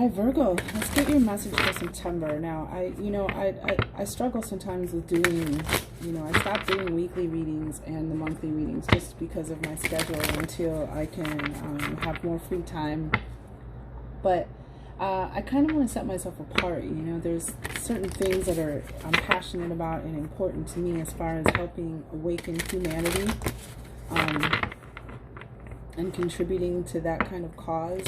right, Virgo, let's get your message for September. Now, I struggle sometimes with doing, I stopped doing weekly readings and the monthly readings just because of my schedule until I can have more free time. But I kind of want to set myself apart. There's certain things that I'm passionate about and important to me as far as helping awaken humanity and contributing to that kind of cause.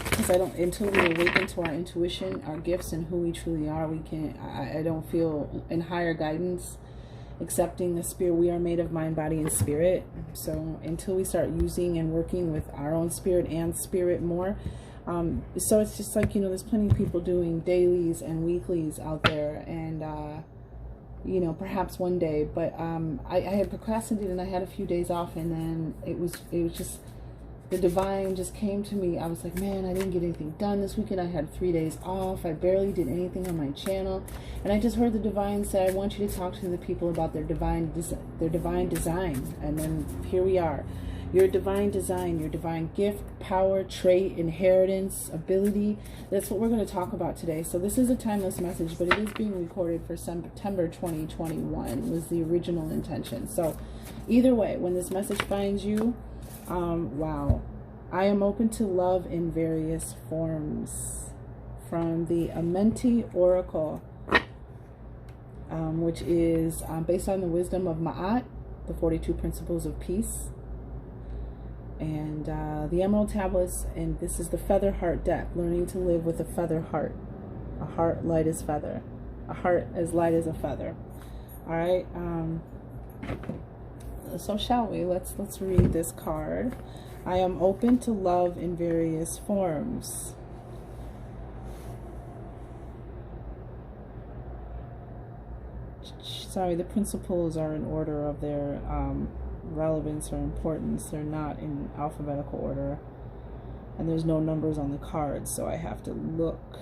Because until we awaken to our intuition, our gifts, and who we truly are, I don't feel in higher guidance, accepting the spirit. We are made of mind, body, and spirit. So until we start using and working with our own spirit and spirit more, so it's just like, there's plenty of people doing dailies and weeklies out there, and perhaps one day, but I had procrastinated and I had a few days off, and then it was just, the divine just came to me. I was like, man, I didn't get anything done this weekend. I had 3 days off. I barely did anything on my channel. And I just heard the divine say, I want you to talk to the people about their divine design. And then here we are. Your divine design, your divine gift, power, trait, inheritance, ability. That's what we're going to talk about today. So this is a timeless message, but it is being recorded for September 2021 was the original intention. So either way, when this message finds you, wow. I am open to love in various forms. From the Amenti Oracle, which is based on the wisdom of Ma'at, the 42 Principles of Peace. And the Emerald Tablets, and this is the Feather Heart deck, learning to live with a feather heart. A heart light as feather. A heart as light as a feather. All right. So shall we? Let's read this card. I am open to love in various forms. Sorry, the principles are in order of their relevance or importance. They're not in alphabetical order, and there's no numbers on the cards, so I have to look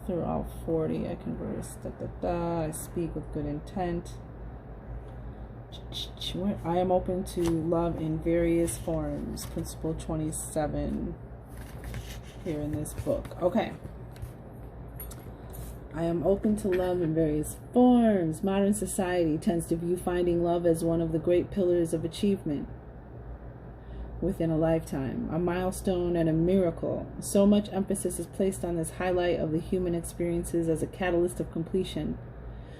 through all 40. I converse. I speak with good intent. I am open to love in various forms. Principle 27 here in this book. Okay. I am open to love in various forms. Modern society tends to view finding love as one of the great pillars of achievement within a lifetime, a milestone and a miracle. So much emphasis is placed on this highlight of the human experiences as a catalyst of completion.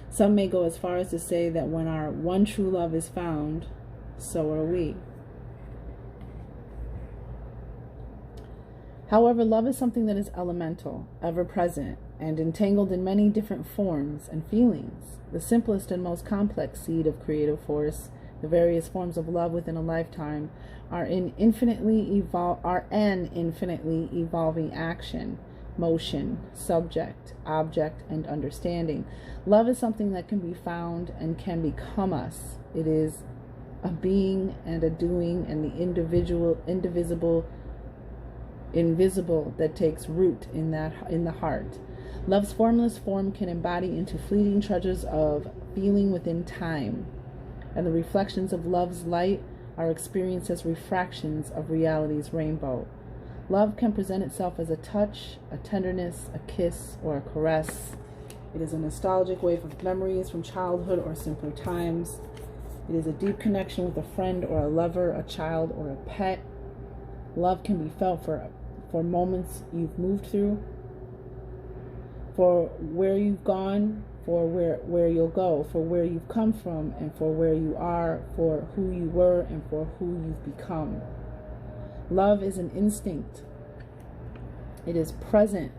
Some may go as far as to say that when our one true love is found, so are we. However, love is something that is elemental, ever present, and entangled in many different forms and feelings. The simplest and most complex seed of creative force, the various forms of love within a lifetime, are an infinitely evolving action, motion, subject, object, and understanding. Love is something that can be found and can become us. It is a being and a doing, and the invisible that takes root in the heart. Love's formless form can embody into fleeting treasures of feeling within time, and the reflections of love's light are experienced as refractions of reality's rainbow. Love can present itself as a touch, a tenderness, a kiss, or a caress. It is a nostalgic wave of memories from childhood or simpler times. It is a deep connection with a friend or a lover, a child, or a pet. Love can be felt for moments you've moved through, for where you've gone, for where you'll go, for where you've come from, and for where you are, for who you were, and for who you've become. Love is an instinct. It is present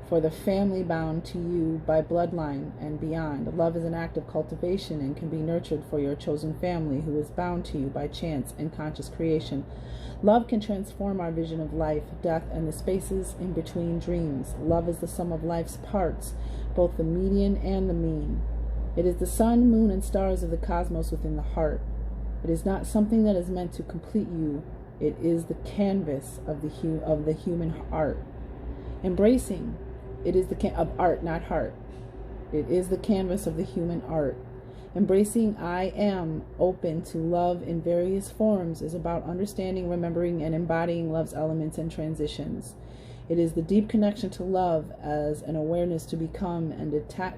for the family bound to you by bloodline and beyond. Love is an act of cultivation and can be nurtured for your chosen family who is bound to you by chance and conscious creation. Love can transform our vision of life, death, and the spaces in between dreams. Love is the sum of life's parts, both the median and the mean. It is the sun, moon, and stars of the cosmos within the heart. It is not something that is meant to complete you. It is the canvas of the human heart. Embracing, it is of art, not heart. It is the canvas of the human art. Embracing I am open to love in various forms is about understanding, remembering, and embodying love's elements and transitions. It is the deep connection to love as an awareness to become, and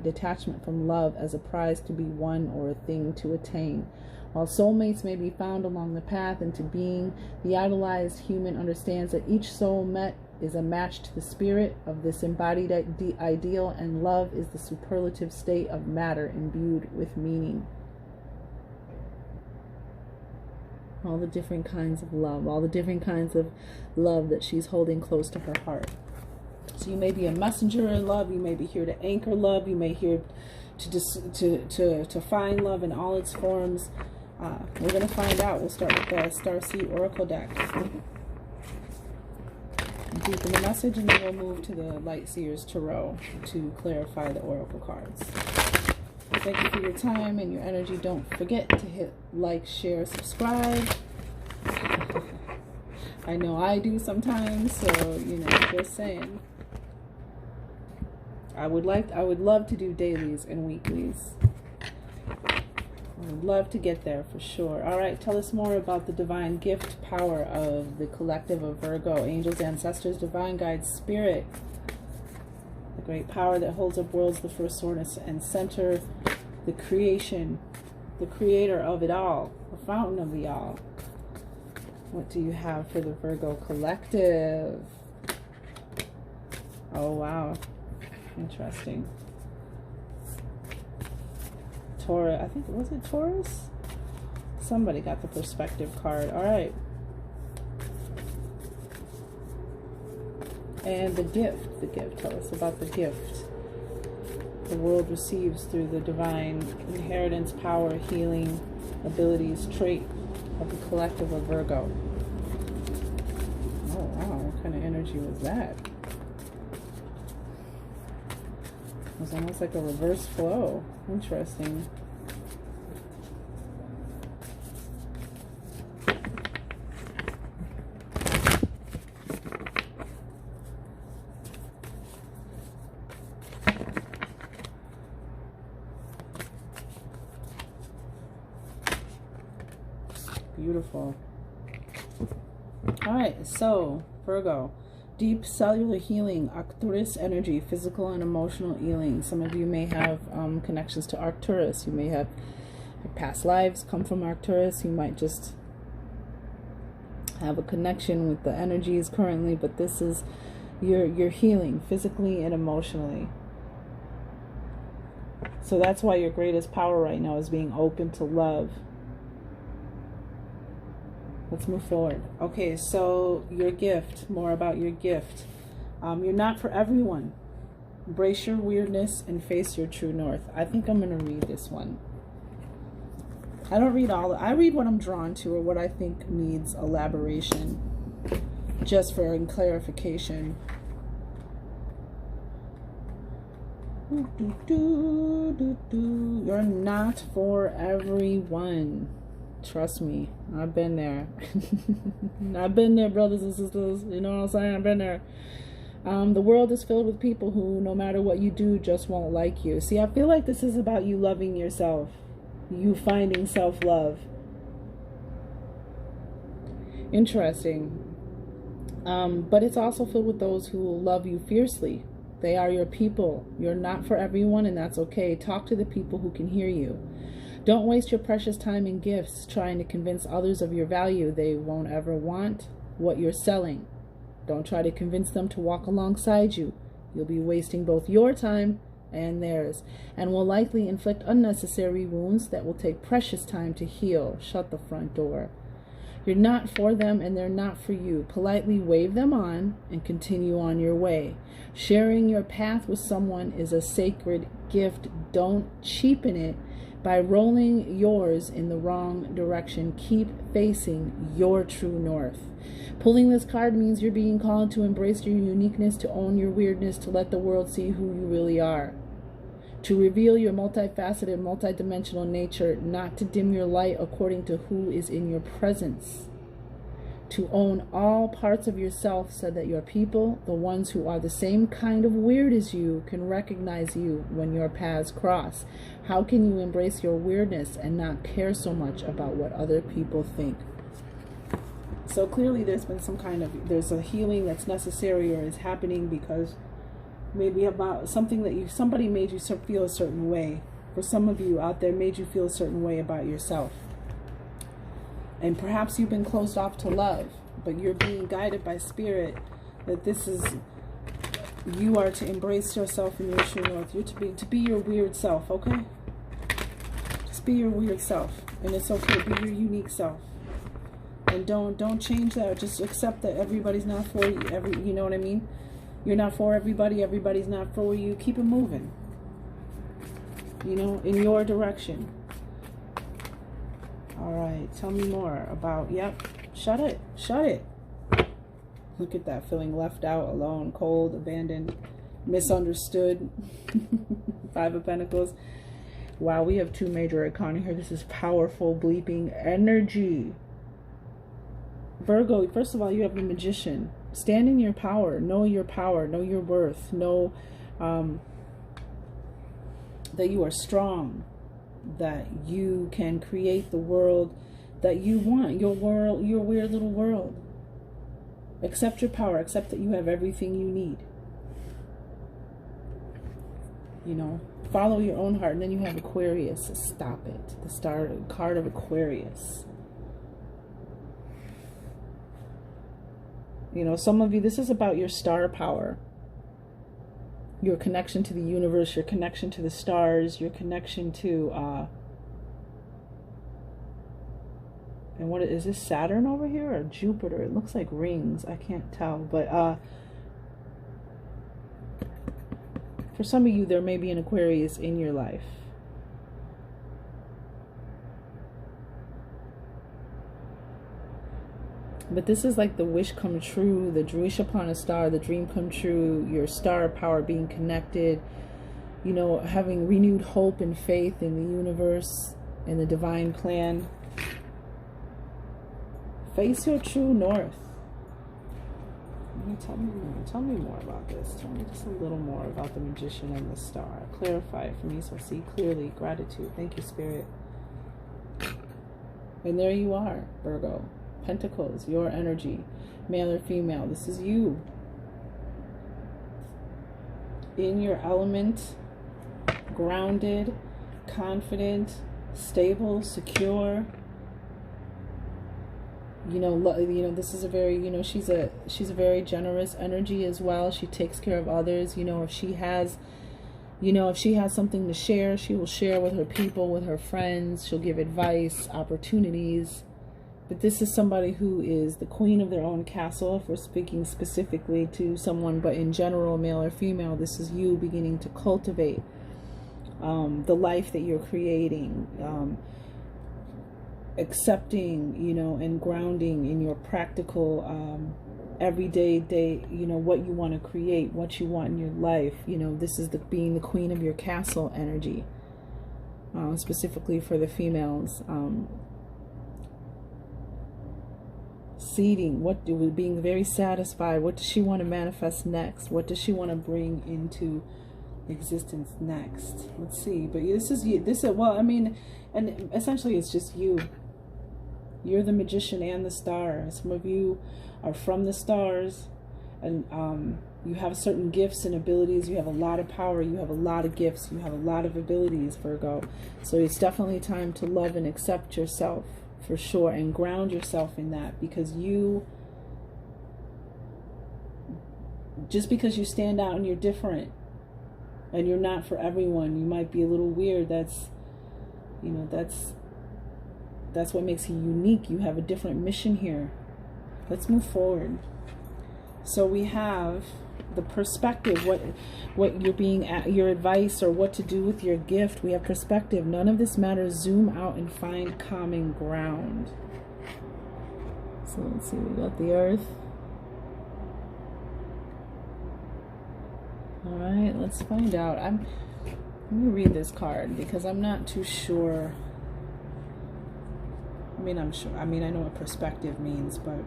detachment from love as a prize to be won or a thing to attain. While soulmates may be found along the path into being, the idolized human understands that each soul met is a match to the spirit of this embodied ideal, and love is the superlative state of matter imbued with meaning. All the different kinds of love, all the different kinds of love that she's holding close to her heart. So you may be a messenger in love, you may be here to anchor love, you may here to find love in all its forms. We're going to find out. We'll start with the Starseed Oracle deck. Deepen the message, and then we'll move to the Light Seers Tarot to clarify the Oracle cards. Thank you for your time and your energy. Don't forget to hit like, share, subscribe. I know I do sometimes, so, you know, just saying. I would love to do dailies and weeklies. I would love to get there for sure. All right, tell us more about the divine gift power of the collective of Virgo, angels, ancestors, divine guides, spirit. The great power that holds up worlds, the first source and center, the creation, the creator of it all, the fountain of the all. What do you have for the Virgo collective? Oh, wow. Interesting. Taurus, I think, was it Taurus? Somebody got the perspective card. All right. And the gift, tell us about the gift the world receives through the divine inheritance, power, healing, abilities, trait of the collective of Virgo. Oh, wow, what kind of energy was that? It was almost like a reverse flow. Interesting. Beautiful. All right, so Virgo. Deep cellular healing, Arcturus energy, physical and emotional healing. Some of you may have connections to Arcturus. You may have past lives come from Arcturus. You might just have a connection with the energies currently, but this is your healing physically and emotionally. So that's why your greatest power right now is being open to love. Let's move forward. Okay, so your gift, more about your gift. You're not for everyone. Embrace your weirdness and face your true north. I think I'm going to read this one. I don't read all. I read what I'm drawn to or what I think needs elaboration, just for clarification. You're not for everyone. Trust me, I've been there. I've been there, brothers and sisters. You know what I'm saying? I've been there. The world is filled with people who, no matter what you do, just won't like you. See, I feel like this is about you loving yourself. You finding self-love. Interesting. But it's also filled with those who will love you fiercely. They are your people. You're not for everyone, and that's okay. Talk to the people who can hear you. Don't waste your precious time and gifts trying to convince others of your value. They won't ever want what you're selling. Don't try to convince them to walk alongside you. You'll be wasting both your time and theirs, and will likely inflict unnecessary wounds that will take precious time to heal. Shut the front door. You're not for them, and they're not for you. Politely wave them on and continue on your way. Sharing your path with someone is a sacred gift. Don't cheapen it by rolling yours in the wrong direction. Keep facing your true north. Pulling this card means you're being called to embrace your uniqueness, to own your weirdness, to let the world see who you really are, to reveal your multifaceted, multidimensional nature, not to dim your light according to who is in your presence. to own all parts of yourself so that your people, the ones who are the same kind of weird as you, can recognize you when your paths cross. How can you embrace your weirdness and not care so much about what other people think? So clearly there's been there's a healing that's necessary or is happening because maybe about something that somebody made you feel a certain way. For some of you out there, made you feel a certain way about yourself. And perhaps you've been closed off to love, but you're being guided by spirit that you are to embrace yourself in your true north. You're to be your weird self, okay? Just be your weird self, and it's okay. Be your unique self, and don't change that. Just accept that everybody's not for you. You know what I mean? You're not for everybody. Everybody's not for you. Keep it moving. You know, in your direction. All right, tell me more about, yep, shut it. Look at that, feeling left out, alone, cold, abandoned, misunderstood. 5 of Pentacles. Wow, we have 2 major arcana here. This is powerful, bleeping energy. Virgo, first of all, you have the Magician. Stand in your power, know your worth, know that you are strong, that you can create the world that you want, your weird little world. Accept your power, accept that you have everything you need. You know, follow your own heart. And then you have Aquarius. Stop it. The card of Aquarius. You know, some of you, this is about your star power. Your connection to the universe, your connection to the stars, your connection to, and what is this, Saturn over here or Jupiter? It looks like rings. I can't tell. But for some of you, there may be an Aquarius in your life. But this is like the wish come true, the wish upon a star, the dream come true, your star power being connected, you know, having renewed hope and faith in the universe, in the divine plan. Face your true north. Tell me more about this. Tell me just a little more about the Magician and the star. Clarify it for me so I see clearly. Gratitude. Thank you, Spirit. And there you are, Virgo. Pentacles, your energy, male or female. This is you in your element, grounded, confident, stable, secure. You know, this is a very, you know, she's a very generous energy as well. She takes care of others. You know, if she has something to share, she will share with her people, with her friends. She'll give advice, opportunities. But this is somebody who is the queen of their own castle, if we're speaking specifically to someone, but in general, male or female, this is you beginning to cultivate the life that you're creating, accepting, you know, and grounding in your practical, everyday, you know, what you want to create, what you want in your life. You know, this is being the queen of your castle energy, specifically for the females. Seeding, being very satisfied. What does she want to manifest next? What does she want to bring into existence next? Let's see. But this is well, I mean, and essentially it's just you. You're the Magician and the star. Some of you are from the stars, and you have certain gifts and abilities. You have a lot of power. You have a lot of gifts. You have a lot of abilities, Virgo. So it's definitely time to love and accept yourself. For sure, and ground yourself in that, because just because you stand out and you're different and you're not for everyone, you might be a little weird, that's what makes you unique. You have a different mission here. Let's move forward. So we have the perspective, what you're being at, your advice, or what to do with your gift. We have perspective. None of this matters. Zoom out and find common ground. So let's see, we got the Earth. All right, let's find out. Let me read this card because I'm not too sure. I mean, I'm sure. I mean, I know what perspective means, but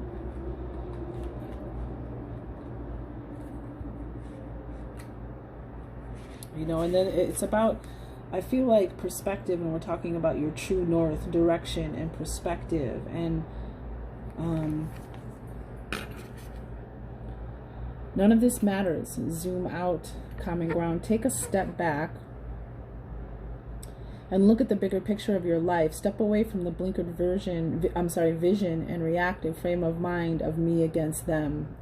You know, and then it's about, I feel like, perspective, and we're talking about your true north, direction, and perspective. And none of this matters. Zoom out, common ground. Take a step back and look at the bigger picture of your life. Step away from the blinkered vision and reactive frame of mind of me against them.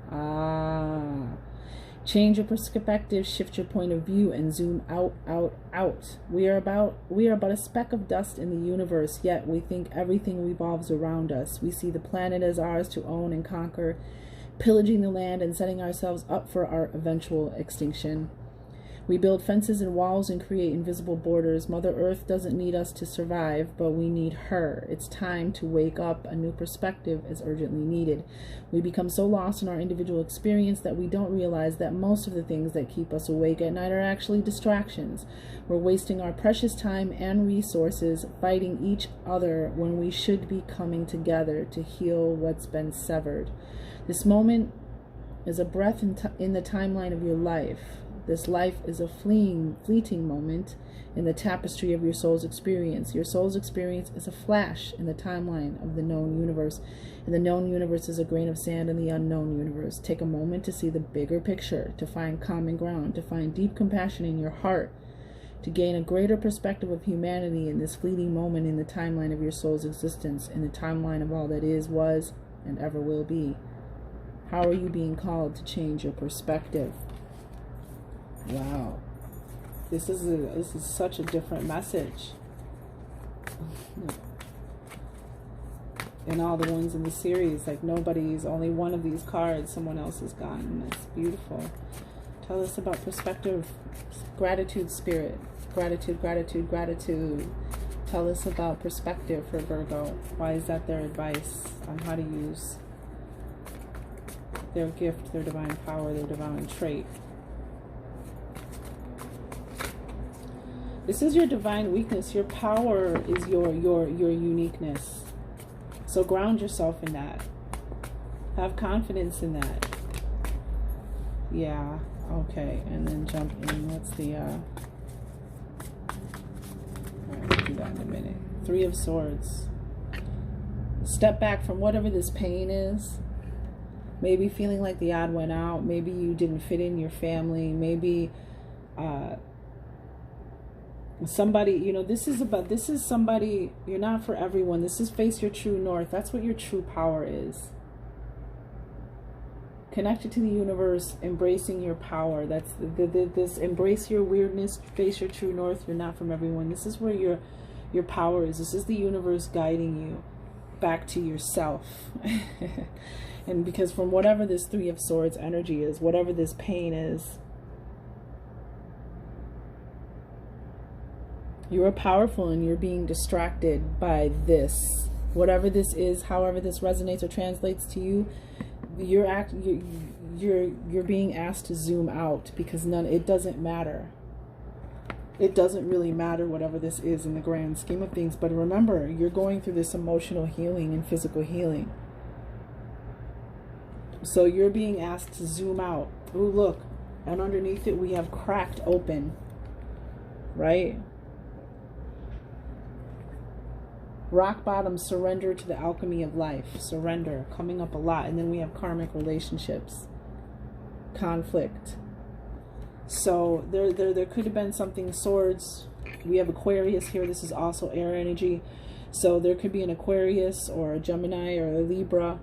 Change your perspective, shift your point of view, and zoom out, out, out. We are about a speck of dust in the universe, yet we think everything revolves around us. We see the planet as ours to own and conquer, pillaging the land and setting ourselves up for our eventual extinction. We build fences and walls and create invisible borders. Mother Earth doesn't need us to survive, but we need her. It's time to wake up. A new perspective is urgently needed. We become so lost in our individual experience that we don't realize that most of the things that keep us awake at night are actually distractions. We're wasting our precious time and resources fighting each other when we should be coming together to heal what's been severed. This moment is a breath in the timeline of your life. This life is a fleeting moment in the tapestry of your soul's experience. Your soul's experience is a flash in the timeline of the known universe. And the known universe is a grain of sand in the unknown universe. Take a moment to see the bigger picture, to find common ground, to find deep compassion in your heart, to gain a greater perspective of humanity in this fleeting moment in the timeline of your soul's existence, in the timeline of all that is, was, and ever will be. How are you being called to change your perspective? Wow, this is such a different message in all the ones in the series. Like, nobody's, only one of these cards someone else has gotten. It's beautiful. Tell us about perspective. Gratitude, spirit. Gratitude, gratitude, gratitude. Tell us about perspective for Virgo. Why is that their advice on how to use their gift, their divine power, their divine trait? This is your divine weakness. Your power is your uniqueness. So ground yourself in that. Have confidence in that. Yeah. Okay. And then jump in. What's the all right, we'll do that in a minute. 3 of Swords. Step back from whatever this pain is. Maybe feeling like the odd went out. Maybe you didn't fit in your family. Maybe somebody, you know, this is somebody, you're not for everyone. This is face your true north. That's what your true power is. Connected to the universe, embracing your power. That's this embrace your weirdness, face your true north. You're not from everyone. This is where your power is. This is the universe guiding you back to yourself. And because from whatever this 3 of Swords energy is, whatever this pain is, you are powerful and you're being distracted by this. Whatever this is, however this resonates or translates to you, you're being asked to zoom out, because it doesn't matter. It doesn't really matter whatever this is in the grand scheme of things. But remember, you're going through this emotional healing and physical healing. So you're being asked to zoom out. Ooh, look. And underneath it, we have cracked open. Right? Rock bottom, surrender to the alchemy of life. Surrender, coming up a lot. And then we have karmic relationships. Conflict. So there could have been something, Swords. We have Aquarius here. This is also air energy. So there could be an Aquarius or a Gemini or a Libra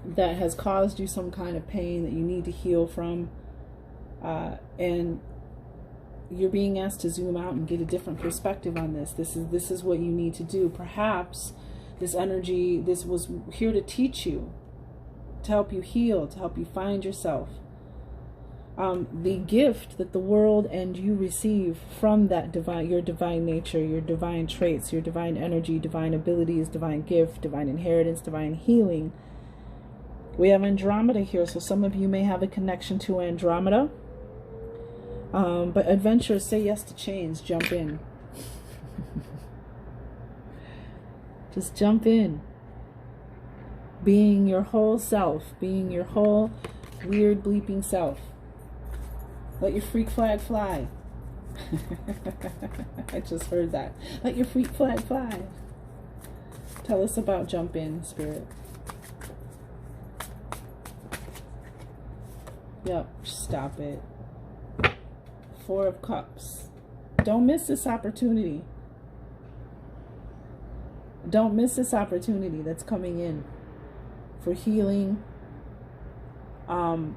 that has caused you some kind of pain that you need to heal from. And you're being asked to zoom out and get a different perspective on this. This is what you need to do. Perhaps this energy, this was here to teach you, to help you heal, to help you find yourself. The gift that the world and you receive from that divine, your divine nature, your divine traits, your divine energy, divine abilities, divine gift, divine inheritance, divine healing. We have Andromeda here, so some of you may have a connection to Andromeda. But adventurers, say yes to change. Jump in. Just jump in. Being your whole self. Being your whole weird bleeping self. Let your freak flag fly. I just heard that. Let your freak flag fly. Tell us about jump in, Spirit. Yep, stop it. Four of Cups. Don't miss this opportunity. Don't miss this opportunity that's coming in for healing. Don't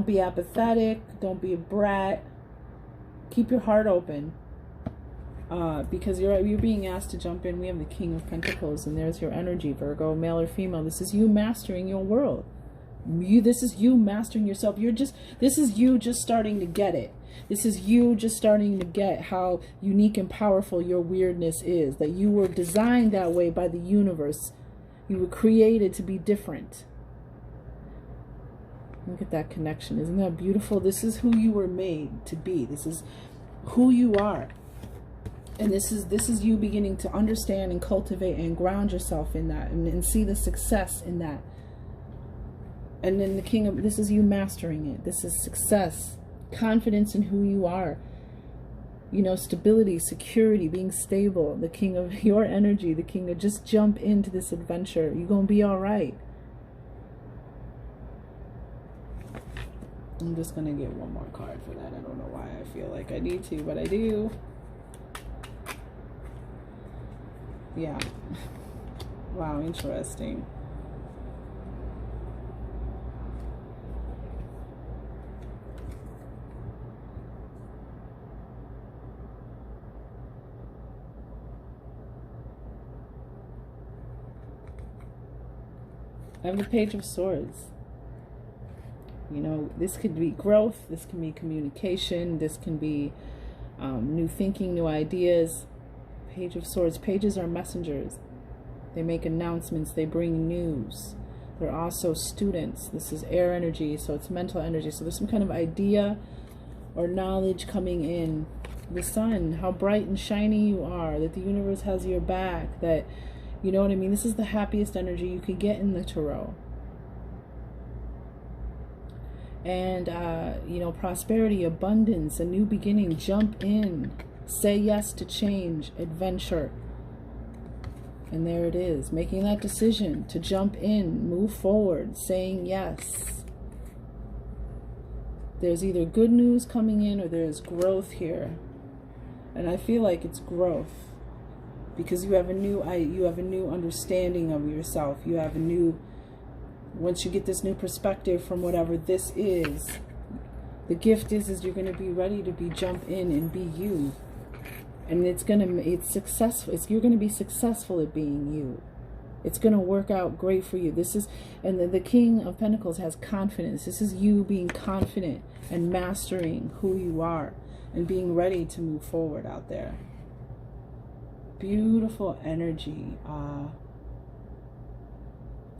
be apathetic. Don't be a brat. Keep your heart open. Because you're being asked to jump in. We have the King of Pentacles, and there's your energy, Virgo, male or female. This is you mastering your world. This is you mastering yourself. This is you just starting to get it. This is you just starting to get how unique and powerful your weirdness is. That you were designed that way by the universe. You were created to be different. Look at that connection. Isn't that beautiful? This is who you were made to be. This is who you are. And this is you beginning to understand and cultivate and ground yourself in that, and see the success in that. And then the King of, this is you mastering it. This is success, confidence in who you are. You know, stability, security, being stable. The King of your energy, the King of just jump into this adventure. You're going to be all right. I'm just going to get one more card for that. I don't know why I feel like I need to, but I do. Yeah. Wow, interesting. I have the Page of Swords. You know, this could be growth, this can be communication, this can be new thinking, new ideas. Page of Swords. Pages are messengers. They make announcements, they bring news. They're also students. This is air energy, so it's mental energy. So there's some kind of idea or knowledge coming in. The sun, how bright and shiny you are, that the universe has your back, that, you know what I mean? This is the happiest energy you could get in the tarot. And, you know, prosperity, abundance, a new beginning, jump in, say yes to change, adventure. And there it is, making that decision to jump in, move forward, saying yes. There's either good news coming in or there's growth here. And I feel like it's growth. Because you have a new understanding of yourself. You have a new, once you get this new perspective from whatever this is, the gift is you're going to be ready to jump in and be you. And it's successful. You're going to be successful at being you. It's going to work out great for you. This is, and the King of Pentacles has confidence. This is you being confident and mastering who you are and being ready to move forward out there. Beautiful energy,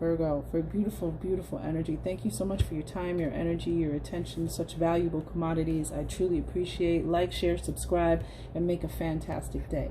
Virgo, for beautiful, beautiful energy. Thank you so much for your time, your energy, your attention, such valuable commodities. I truly appreciate. Like, share, subscribe, and make a fantastic day.